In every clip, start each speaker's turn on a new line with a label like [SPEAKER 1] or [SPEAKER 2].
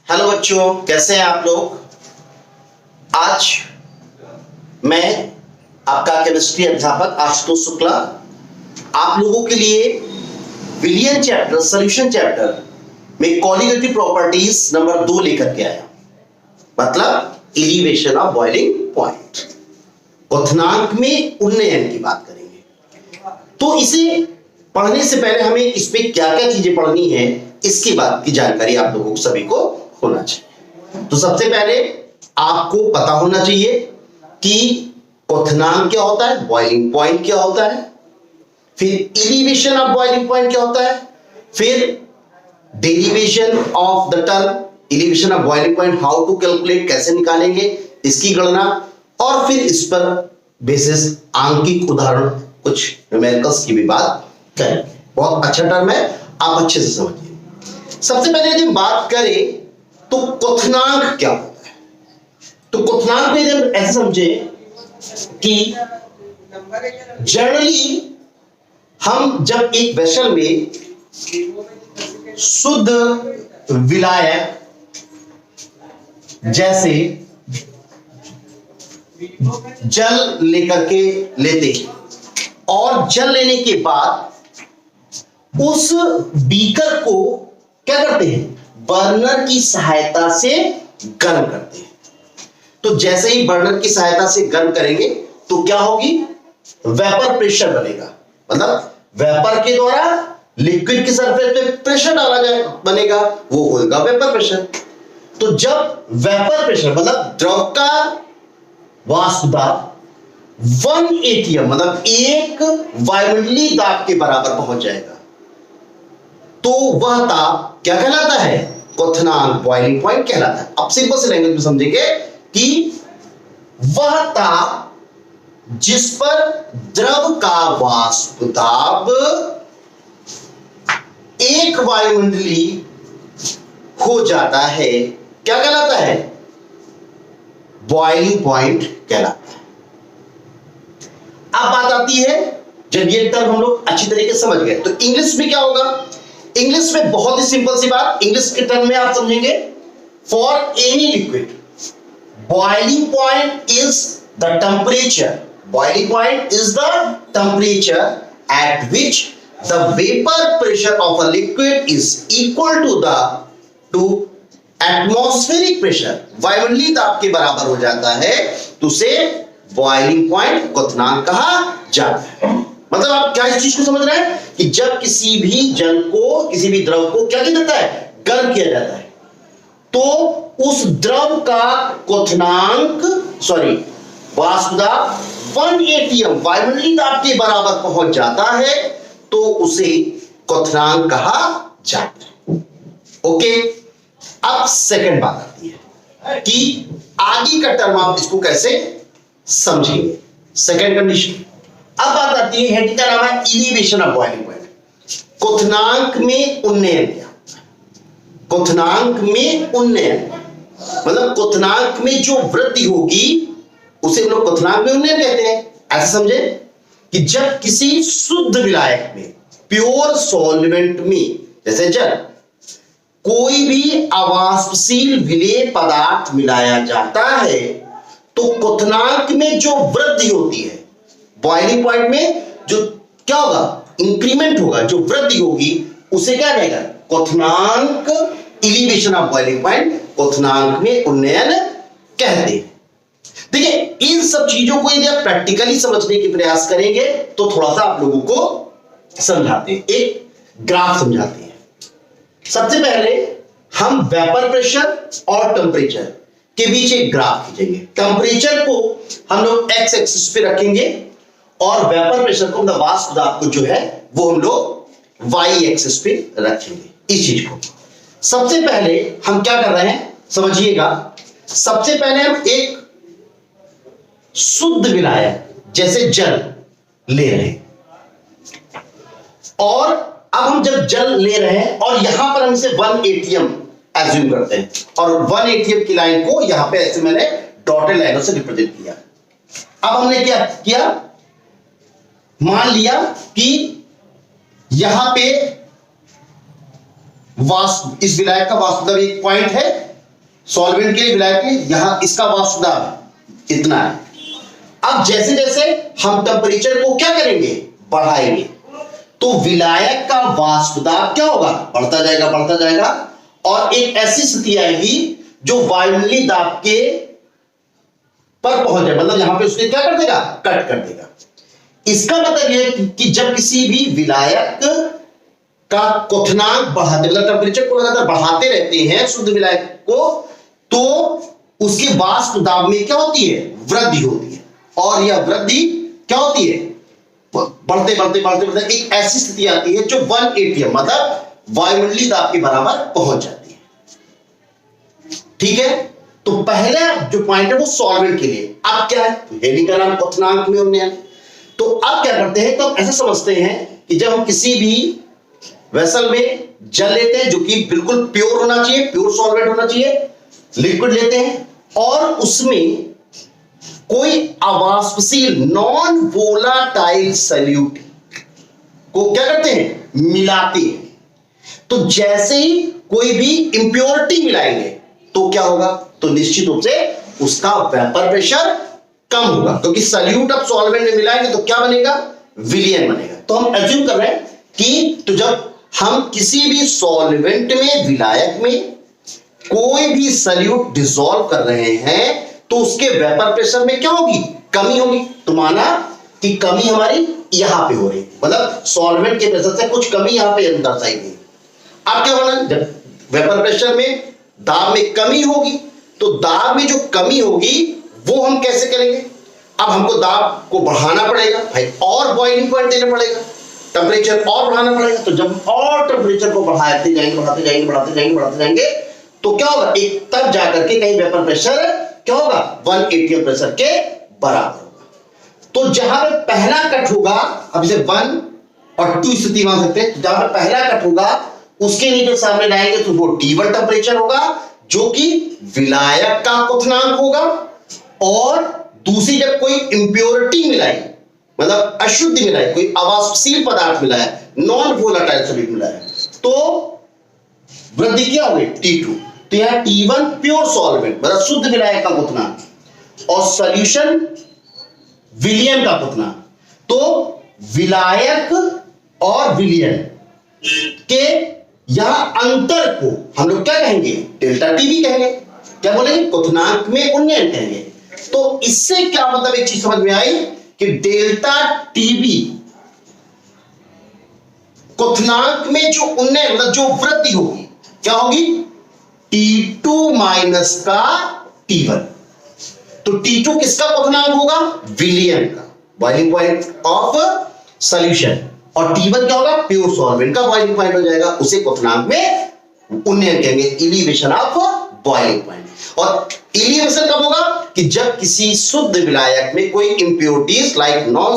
[SPEAKER 1] Hello बच्चों, कैसे हैं आप लोग। आज मैं आपका केमिस्ट्री अध्यापक आशुतोष शुक्ला आप लोगों के लिए विलियन चैप्टर सॉल्यूशन चैप्टर में कॉलिगेटिव प्रॉपर्टीज नंबर 2 लेकर के आया। मतलब एलिवेशन ऑफ बॉइलिंग पॉइंट, क्वथनांक में उन्नयन की बात करेंगे। तो इसे पढ़ने से पहले हमें इसमें क्या क्या चीजें पढ़नी है इसकी बात की जानकारी आप लोगों को सभी को होना चाहिए। तो सबसे पहले आपको पता होना चाहिए कि क्वथनांक क्या होता है, बॉइलिंग पॉइंट क्या होता है, फिर एलिवेशन ऑफ बॉइलिंग पॉइंट क्या होता है, फिर derivation of the term elevation of boiling point, how to calculate, कैसे निकालेंगे इसकी गणना, और फिर इस पर बेसिस आंकिक उदाहरण कुछ न्यूमेरिकल्स की भी बात करेंगे। बहुत अच्छा टर्म है, आप अच्छे से समझिए। सबसे पहले यदि बात करें तो क्वथनांक क्या होता है, तो क्वथनांक में जब ऐसे समझे कि जनरली हम जब एक वेसल में शुद्ध विलायक जैसे जल लेकर के लेते हैं और जल लेने के बाद उस बीकर को क्या करते हैं, बर्नर की सहायता से गर्म करते हैं। तो जैसे ही बर्नर की सहायता से गर्म करेंगे तो क्या होगी, वेपर प्रेशर बनेगा। मतलब वेपर के द्वारा लिक्विड की सरफेस पे प्रेशर डाला जाए बनेगा, वो होगा वेपर प्रेशर। तो जब वेपर प्रेशर मतलब द्रव का वाष्प दाब 1 atm मतलब एक वायुमंडलीय दाब के बराबर पहुंच जाएगा तो वह ताप क्या कहलाता है, क्वथनांक बॉइलिंग पॉइंट कहलाता है। अब सिंपल से लैंग्वेज में समझेंगे कि वह ताप जिस पर द्रव का वाष्प दाब एक वायुमंडलीय हो जाता है क्या कहलाता है, बॉइलिंग पॉइंट कहलाता है। अब बात आती है, जब ये टर्म हम लोग अच्छी तरीके से समझ गए तो इंग्लिश में क्या होगा। इंग्लिश में बहुत ही सिंपल सी बात, इंग्लिश के टर्म में आप समझेंगे, for any liquid boiling point is the temperature, boiling point is the temperature at which the vapour pressure of a liquid is equal to atmospheric pressure, वायुमंडलीय दाब के बराबर हो जाता है तो उसे बॉइलिंग पॉइंट क्वथनांक कहा जाता है। मतलब आप क्या इस चीज को समझ रहे हैं कि जब किसी भी जल को, किसी भी द्रव को क्या किया जाता है, गर्म किया जाता है, तो उस द्रव का क्वथनांक वाष्प दाब 1 atm वायुमंडलीय दाब के बराबर पहुंच जाता है तो उसे क्वथनांक कहा जाता है। ओके, अब सेकंड बात आती है कि आगे का टर्म आप इसको कैसे समझेंगे। सेकंड कंडीशन, अब बात आती है, हेडिंग का नाम है एलिवेशन ऑफ बॉइलिंग पॉइंट। क्वथनांक में उन्नयन क्या होता है, क्वथनांक में उन्नयन मतलब क्वथनांक में जो वृद्धि होगी उसे हम लोग क्वथनांक में उन्नयन कहते हैं। ऐसे समझे कि जब किसी शुद्ध विलायक में, प्योर सॉल्वेंट में, जैसे जल, कोई भी अवाष्पशील विलेय पदार्थ मिलाया जाता है तो क्वथनांक में जो वृद्धि होती है, बॉइलिंग पॉइंट में जो क्या होगा, इंक्रीमेंट होगा, जो वृद्धि होगी उसे क्या कहेगा, क्वथनांक, एलिवेशन ऑफ बॉइलिंग पॉइंट, क्वथनांक में उन्नयन कहते हैं। देखिए, इन सब चीजों को यदि आप प्रैक्टिकली समझने की प्रयास करेंगे तो थोड़ा सा आप लोगों को समझाते हैं, एक ग्राफ समझाते हैं। सबसे पहले हम वेपर प्रेशर और टेम्परेचर के बीच एक ग्राफ खींचेंगे। टेम्परेचर को हम लोग एक्स एक्सिस पे रखेंगे और वेपर प्रेशर को, मतलब वाष्प दाब को जो है वो हम लोग वाई एक्सिस पे रखेंगे। इस चीज को सबसे पहले हम क्या कर रहे हैं समझिएगा। सबसे पहले हम एक शुद्ध विलायक जैसे जल ले रहे हैं और अब हम जब जल ले रहे हैं और यहां पर हम इसे 1 atm एज्यूम करते हैं और 1 atm की लाइन को यहां पे ऐसे मैंने डॉटेड लाइनों से रिप्रेजेंट किया। अब हमने क्या किया, मान लिया कि यहां पे वाष्प, इस विलायक का वाष्प दाब एक पॉइंट है सॉल्वेंट के लिए विलायक के लिए यहां इसका वाष्प दाब इतना है। अब जैसे जैसे हम टेम्परेचर को क्या करेंगे, बढ़ाएंगे, तो विलायक का वाष्प दाब क्या होगा, बढ़ता जाएगा बढ़ता जाएगा, और एक ऐसी स्थिति आएगी जो वायुमंडलीय दाब के पर पहुंच जाए, मतलब यहां पे उसने क्या कर देगा, कट कर देगा। इसका मतलब यह कि जब किसी भी विलायक का क्वथनांक बढ़ाते, मतलब टेम्परेचर को लगातार बढ़ाते रहते हैं शुद्ध विलायक को, तो उसके वाष्प दाब में क्या होती है, वृद्धि होती है, और यह वृद्धि क्या होती है, बढ़ते बढ़ते बढ़ते बढ़ते एक ऐसी स्थिति आती है जो 1 atm मतलब वायुमंडलीय दाब के बराबर पहुंच जाती है। ठीक है, तो पहला जो पॉइंट है वो सॉल्वेंट के लिए। अब क्या है, हेलिंग का नाम क्वथनांक में उन्नयन। तो अब क्या करते हैं, तो ऐसे समझते हैं कि जब हम किसी भी वेसल में जल लेते हैं जो कि बिल्कुल प्योर होना चाहिए, प्योर सॉल्वेंट होना चाहिए, लिक्विड लेते हैं और उसमें कोई अवाष्पशील नॉन वोलाटाइल सॉल्यूट को क्या करते हैं, मिलाते हैं। तो जैसे ही कोई भी इंप्योरिटी मिलाएंगे तो क्या होगा, तो निश्चित रूप से उसका वेपर प्रेशर कम होगा, क्योंकि सॉल्यूट अब सॉल्वेंट में मिलाएंगे तो क्या बनेगा, विलियन बनेगा। तो हम एज्यूम कर रहे हैं कि तो जब हम किसी भी सॉल्वेंट में, विलायक में कोई भी सॉल्यूट डिसॉल्व कर रहे हैं तो उसके वेपर प्रेशर में क्या होगी, कमी होगी। तो माना कि कमी हमारी यहां पे हो रही, मतलब सॉल्वेंट के प्रेशर से कुछ कमी यहां पे दर्शाई गई। अब क्या होना, जब वेपर प्रेशर में दाब में कमी होगी तो दाब में जो कमी होगी वो हम कैसे करेंगे, अब हमको दाब को बढ़ाना पड़ेगा भाई, और बॉइलिंग पॉइंट देना पड़ेगा, टेम्परेचर और बढ़ाना पड़ेगा। तो जब और टेम्परेचर को बढ़ाते जाएंगे बढ़ाते जाएंगे बढ़ाते जाएंगे बढ़ाते जाएंगे तो क्या होगा, एक तक जाकर के कहीं वेपर प्रेशर क्या होगा, 1 atm प्रेशर के बराबर होगा। तो जहां पे पहला कट होगा, अब इसे 1 और 2 स्थिति मान सकते हैं, जहां पे पहला कट होगा उसके नीचे सामने लाएंगे तो वो T1 टेम्परेचर होगा जो कि विलायक का क्वथनांक होगा, और दूसरी जब कोई इंप्योरिटी मिलाई, मतलब अशुद्ध मिलाई, कोई अवाष्पशील पदार्थ मिलाया, नॉन वोलाटाइल सॉल्यूट मिलाया, तो वृद्धि क्या होगी, T2। तो यहां T1 प्योर सॉल्वेंट मतलब शुद्ध विलायक का क्वथनांक और सॉल्यूशन विलियन का क्वथनांक। तो विलायक और विलियन के यहां अंतर को हम लोग क्या कहेंगे, डेल्टा टी भी कहेंगे, क्या बोलेंगे, क्वथनांक में उन्नयन कहेंगे। तो इससे क्या मतलब, एक चीज समझ में आई कि डेल्टा टीबी क्वथनांक में जो उन्नयन मतलब जो वृद्धि होगी क्या होगी, T2 माइनस का T1। तो T2 किसका क्वथनांक होगा, विलियन का, बॉइलिंग पॉइंट ऑफ सॉल्यूशन, और T1 क्या होगा, प्योर सॉल्वेंट का बॉइलिंग पॉइंट हो जाएगा, उसे क्वथनांक में उन्नयन कहेंगे, एलिवेशन ऑफ बॉइलिंग पॉइंट। और एलिवेशन कब होगा, कि जब किसी शुद्ध विलायक में कोई impurities like non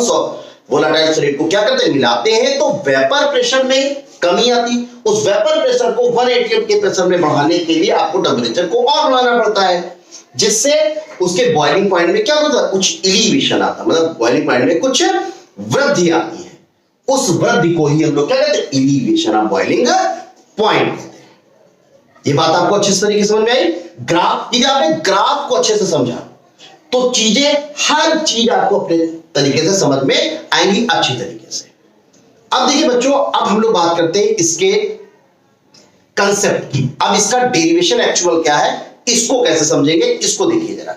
[SPEAKER 1] volatile solute को क्या करते हैं, मिलाते हैं, तो वेपर प्रेशर में कमी आती। उस वेपर प्रेशर को 1 atm के प्रेशर में बढ़ाने के लिए आपको टेम्परेचर को और बढ़ाना पड़ता है, जिससे उसके बॉइलिंग पॉइंट में क्या होता है, कुछ एलिवेशन आता, मतलब बॉइलिंग पॉइंट में कुछ वृद्धि आती है। उस वृद्धि को ही हम लोग क्या कहते हैं, एलिवेशन ऑफ बॉइलिंग पॉइंट कहते हैं। ये बात आपको अच्छे तरीके से समझ में आई। ग्राफ, यदि आपने ग्राफ को अच्छे से समझा तो चीजें, हर चीज आपको अपने तरीके से समझ में आएंगी अच्छी तरीके से। अब देखिए बच्चों, अब हम लोग बात करते हैं इसके कंसेप्ट की। अब इसका डेरिवेशन एक्चुअल क्या है, इसको कैसे समझेंगे, इसको देखिए जरा।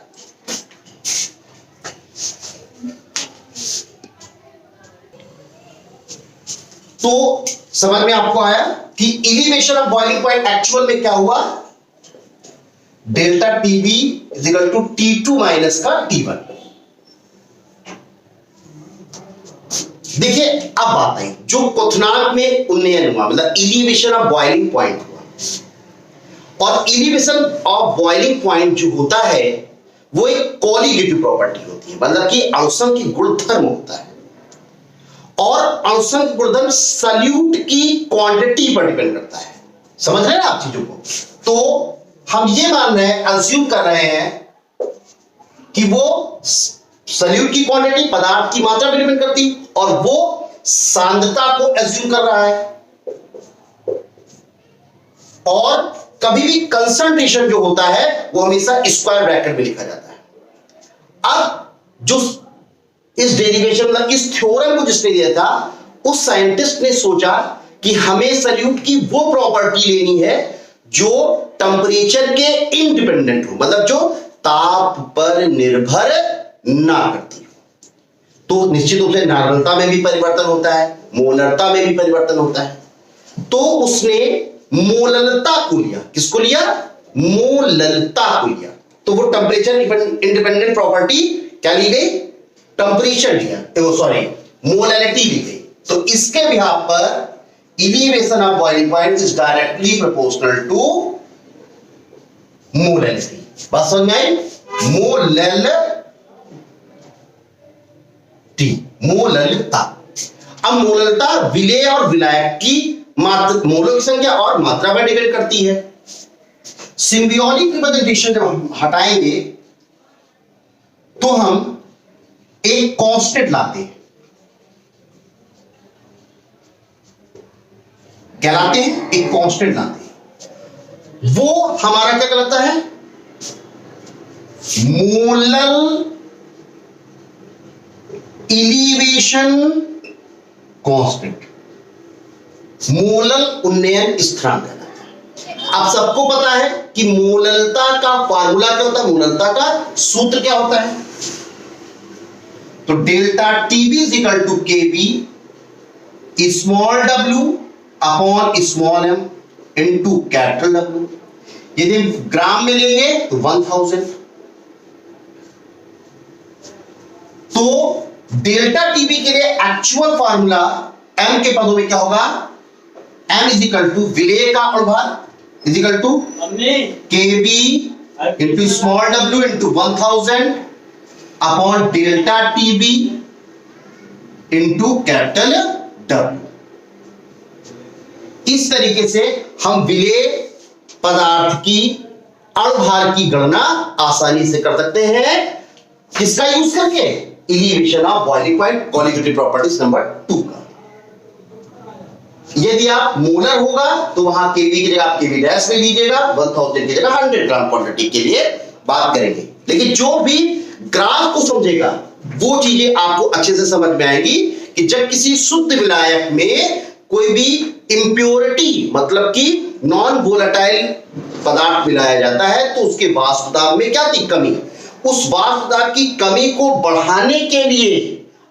[SPEAKER 1] तो समझ में आपको आया कि elevation of boiling point actual में क्या हुआ, delta TB is equal to T2 minus का T1। देखिए अब बात आई, जो क्वथनांक में उन्नयन हुआ मतलब एलिवेशन ऑफ बॉइलिंग पॉइंट हुआ, और एलिवेशन ऑफ बॉइलिंग पॉइंट जो होता है वो एक कोलिगेटिव प्रॉपर्टी होती है, मतलब कि अणुसंघ की गुणधर्म होता है, और अणुसंघ गुणधर्म सॉल्यूट की क्वांटिटी पर डिपेंड करता है। समझ रहे हैं आप चीजों को। तो हम ये मान रहे हैं, अज्यूम कर रहे हैं कि वो सॉल्यूट की क्वांटिटी पदार्थ की मात्रा पर डिपेंड करती, और वो सांद्रता को अज्यूम कर रहा है, और कभी भी कंसंट्रेशन जो होता है वो हमेशा स्क्वायर ब्रैकेट में लिखा जाता है। अब जो इस डेरिवेशन मतलब इस थ्योरम को जिसने दिया था, उस साइंटिस्ट ने सोचा कि हमें सॉल्यूट की वो प्रॉपर्टी लेनी है जो टेंपरेचर के इंडिपेंडेंट हो, मतलब जो ताप पर निर्भर ना करती हो। तो निश्चित रूप से नार्मलता में भी परिवर्तन होता है, मोलरता में भी परिवर्तन होता है। तो उसने मोललता को लिया। किसको लिया? मोललता को लिया। तो वो टेंपरेचर इंडिपेंडेंट प्रॉपर्टी क्या ली गई? टेंपरेचर लिया, सॉरी मोलैलिटी ली गई। तो इसके बिहाफ पर elevation of boiling point is directly proportional to molality। बात समझ में आई? मोललता। अब मोललता विलेय और विलायक की मात्रा, मोलों की संख्या और मात्रा पर डिपेंड करती है। सिंबियोटिक रिप्रेजेंटेशन जब हम हटाएंगे तो हम एक कांस्टेंट लाते हैं, क्या लाते हैं? एक कांस्टेंट लाते हैं। वो हमारा क्या कहलाता है? मोलल इलिवेशन कांस्टेंट, मोलल उन्नयन स्थिरांक कहलाता है। आप सबको पता है कि मोललता का फार्मूला क्या होता है, मोललता का सूत्र क्या होता है? तो delta TB is equal to KB small डब्ल्यू upon small m into capital W. यदि हम ग्राम में लेंगे तो 1000। तो डेल्टा टीबी के लिए एक्चुअल फार्मूला एम के पदों में क्या होगा? एम इज इक्वल टू विलेय का अनुभाग is equal to KB into small डब्ल्यू into 1000 upon delta TB into capital W. इस तरीके से हम विलेय पदार्थ की अणुभार की गणना आसानी से कर सकते हैं। किसका यूज करके? Elevation of boiling point colligative properties number 2 का। यदि आप मोलर होगा तो वहां केवी की जगह आप केवी डैश में लीजिएगा, 1000 की जगह 100 ग्राम क्वांटिटी के लिए बात करेंगे। लेकिन जो भी ग्राफ को समझेगा वो चीजें आपको अच्छे से समझ में आएगी कि जब किसी शुद्ध विलायक में कोई भी इंप्योरिटी मतलब कि नॉन वोलेटाइल पदार्थ मिलाया जाता है तो उसके वाष्प दाब में क्या थी? कमी। उस वाष्प दाब की कमी को बढ़ाने के लिए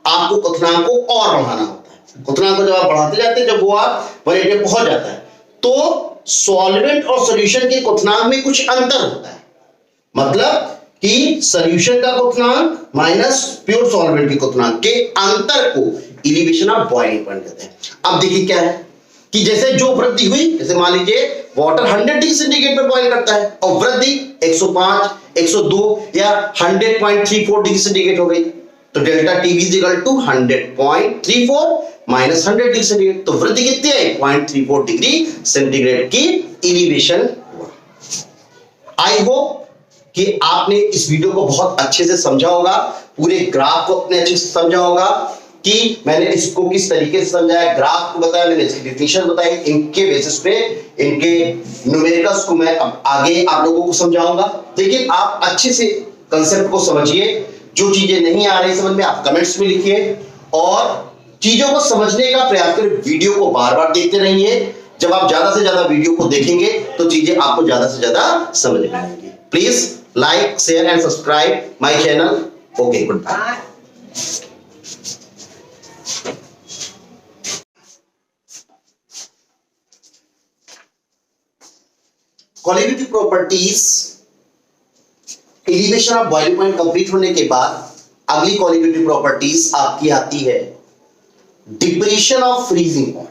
[SPEAKER 1] आपको क्वथनांक को और बढ़ाना होता है। क्वथनांक को जब आप बढ़ाते जाते हैं, जब वो आप 180 पहुंच जाता है तो सॉल्वेंट और सॉल्यूशन के क्वथनांक में कुछ अंतर होता है। मतलब कि सॉल्यूशन का क्वथनांक माइनस प्योर सॉल्वेंट के क्वथनांक के अंतर को इलिवेशन ऑफ बॉइलिंग पॉइंट कहते हैं। अब देखिए क्या है कि जैसे जो वृद्धि हुई, जैसे मान लीजिए वाटर 100 डिग्री सेंटीग्रेड पर बॉइल करता है और वृद्धि 105, 102 या 100.34 डिग्री सेंटीग्रेड हो गई, तो delta TV is equal to 100.34 minus 100 degree centigrade. तो वृद्धि कितनी है? 0.34 डिग्री सेंटीग्रेड की इलिवेशन हुआ। आई होप कि आपने इस वीडियो को बहुत अच्छे से समझा होगा, पूरे ग्राफ को अपने अच्छे से समझा होगा कि मैंने इसको किस तरीके से समझाया, ग्राफ को बताया, मैंने इसकी डेफिनेशन बताई, इनके बेसिस पे इनके न्यूमेरिकल्स को मैं अब आगे आप लोगों को समझाऊंगा। लेकिन आप अच्छे से कंसेप्ट को समझिए। जो चीजें नहीं आ रही समझ में आप कमेंट्स में लिखिए और चीजों को समझने का प्रयास करें। वीडियो को बार बार देखते रहिए। जब आप ज्यादा से ज्यादा वीडियो को देखेंगे तो चीजें आपको ज्यादा से ज्यादा समझ में आएंगी। Please like, share and subscribe my channel. Okay, good bye. Colligative properties elevation of boiling point complete होने के बाद अगली कॉलिगेटिव प्रॉपर्टीज आपकी आती है depression of freezing point.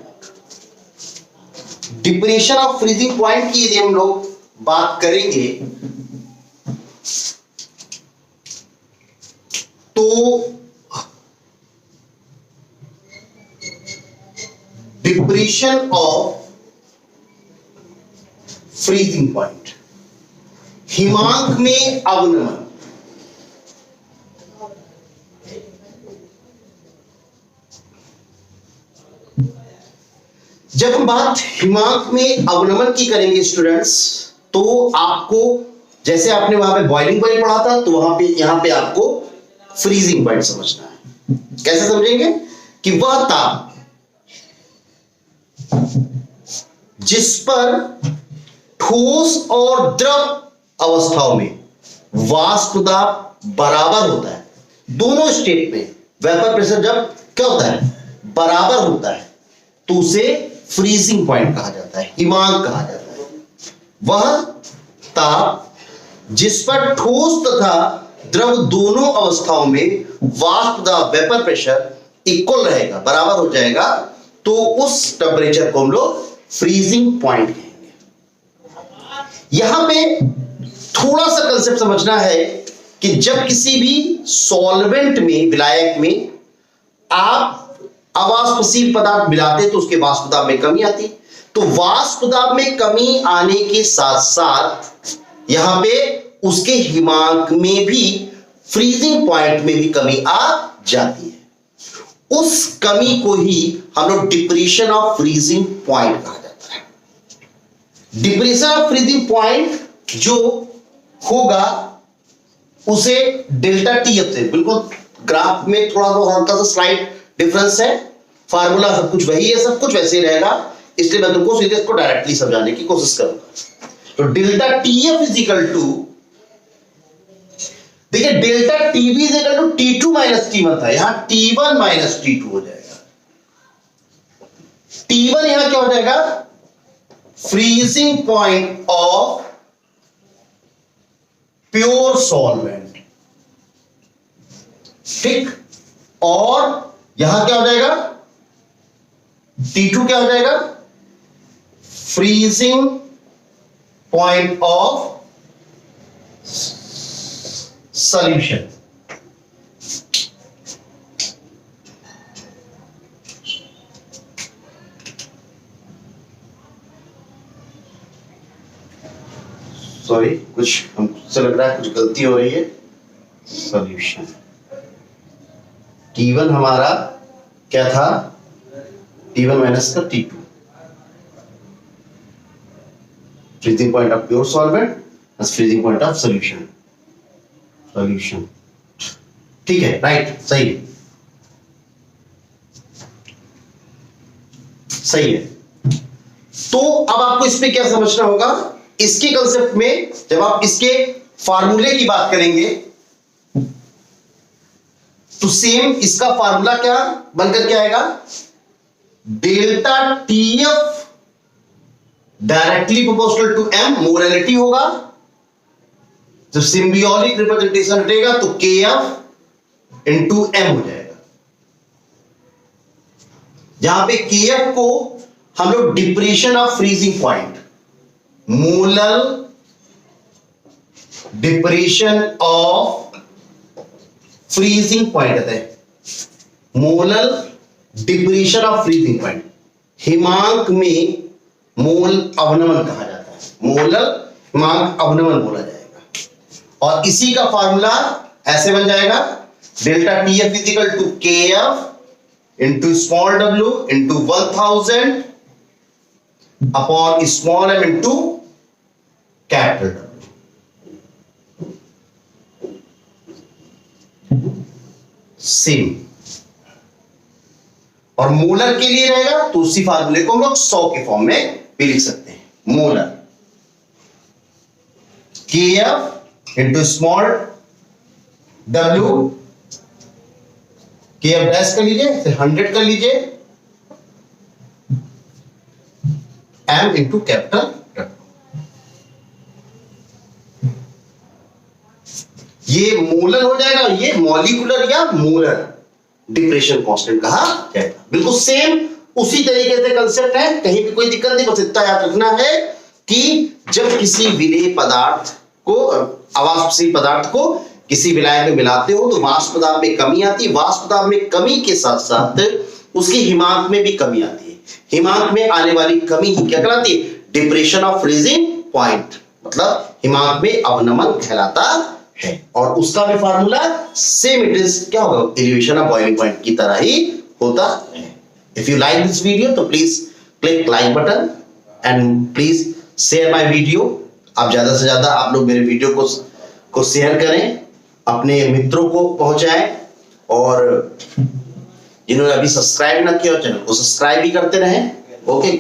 [SPEAKER 1] Depression of freezing point की यदि हम लोग बात करेंगे तो डिप्रेशन ऑफ फ्रीजिंग पॉइंट, हिमांक में अवनमन। जब हम बात हिमांक में अवनमन की करेंगे स्टूडेंट्स तो आपको जैसे आपने वहां पे बॉइलिंग पॉइंट पढ़ा था, तो वहां पे यहां पे आपको फ्रीजिंग पॉइंट समझना है। कैसे समझेंगे कि वह ताप जिस पर ठोस और द्रव अवस्थाओं में वाष्प दाब बराबर होता है, दोनों स्टेट में वेपर प्रेशर जब क्या होता है, बराबर होता है, तो उसे फ्रीजिंग पॉइंट कहा जाता है, हिमांक कहा जाता है। वह ताप जिस पर ठोस तथा द्रव दोनों अवस्थाओं में वाष्प दाब वेपर प्रेशर इक्वल रहेगा, बराबर हो जाएगा, तो उस टेम्परेचर को हम लोग फ्रीजिंग पॉइंट कहेंगे। यहां पे थोड़ा सा कंसेप्ट समझना है कि जब किसी भी सॉल्वेंट में, विलायक में आप अवाष्पशील पदार्थ मिलाते तो उसके वाष्प दाब में कमी आती, तो वाष्प दाब में कमी आने के साथ साथ यहां पे उसके हिमांक में भी, फ्रीजिंग पॉइंट में भी कमी आ जाती है। उस कमी को ही हम लोग डिप्रेशन ऑफ फ्रीजिंग पॉइंट कहा जाता है। डिप्रेशन ऑफ फ्रीजिंग पॉइंट जो होगा उसे डेल्टा टीएफ से, बिल्कुल ग्राफ में थोड़ा हल्का सा स्लाइड डिफरेंस है, फार्मूला सब कुछ वही है, सब कुछ वैसे ही रहेगा, इसलिए मैं तुमको सीधे इसको डायरेक्टली समझाने की कोशिश करूंगा। तो delta TF is equal to, देखिए delta TB is equal to T2 minus T1 था, यहां T1 माइनस T2 हो जाएगा। T1 यहां क्या हो जाएगा, freezing point of pure solvent, ठीक, और यहां क्या हो जाएगा, T2 क्या हो जाएगा, freezing point of solution. Sorry, कुछ हमसे लग रहा है कुछ गलती हो रही है। सॉल्यूशन T1 हमारा क्या था, T1 माइनस का T2, freezing point of pure solvent, freezing point of solution, solution, ठीक है, राइट, सही है, सही है। तो अब आपको इसमें क्या समझना होगा, इसके कंसेप्ट में जब आप इसके फार्मूले की बात करेंगे तो सेम इसका फार्मूला क्या बनकर क्या आएगा, delta TF directly proportional to M, molarity होगा, जब सिंबियोटिक रिप्रेजेंटेशन हटेगा तो KF इंटू एम हो जाएगा। जहां पे KF को हम लोग depression of freezing point, molar depression of freezing point कहते हैं, molar depression of freezing point, हिमांक में मोल अवनमन कहा जाता है, मोलर हिमांक अवनमन बोला जाएगा। और इसी का फार्मूला ऐसे बन जाएगा, delta TF is equal to KF into small w into 1000 upon small m into capital W। Same, और मोलर के लिए रहेगा तो उसी फार्मूले को हम लोग 100 के फॉर्म में भी लिख सकते हैं, molar KF into small w, KF dash कर लीजिए, 100 कर लीजिए, m इंटू कैपिटल W। ये मोलर हो जाएगा, ये मॉलिक्यूलर या मोलर डिप्रेशन कांस्टेंट कहा जाएगा। बिल्कुल सेम उसी तरीके से कंसेप्ट है, कहीं भी कोई दिक्कत नहीं, बस इतना याद रखना है कि जब किसी विलेय पदार्थ को, अवाष्पशील पदार्थ को किसी विलायक में मिलाते हो तो वाष्प दाब में कमी आती है, वाष्प दाब में कमी के साथ साथ उसके हिमांक में भी कमी आती है। हिमांक में आने वाली कमी ही क्या कहलाती है, डिप्रेशन ऑफ फ्रीजिंग पॉइंट, मतलब हिमांक में अवनमन कहलाता है। और उसका भी फार्मूला सेम इट इज क्या होगा, एलिवेशन ऑफ बॉइलिंग पॉइंट की तरह ही होता है। If you like this video तो please click like button and please share my video आप ज्यादा से ज्यादा आप लोग मेरे वीडियो को शेयर करें, अपने मित्रों को पहुंचाएं, और जिन्होंने अभी सब्सक्राइब ना किया चैनल को सब्सक्राइब भी करते रहें। ओके।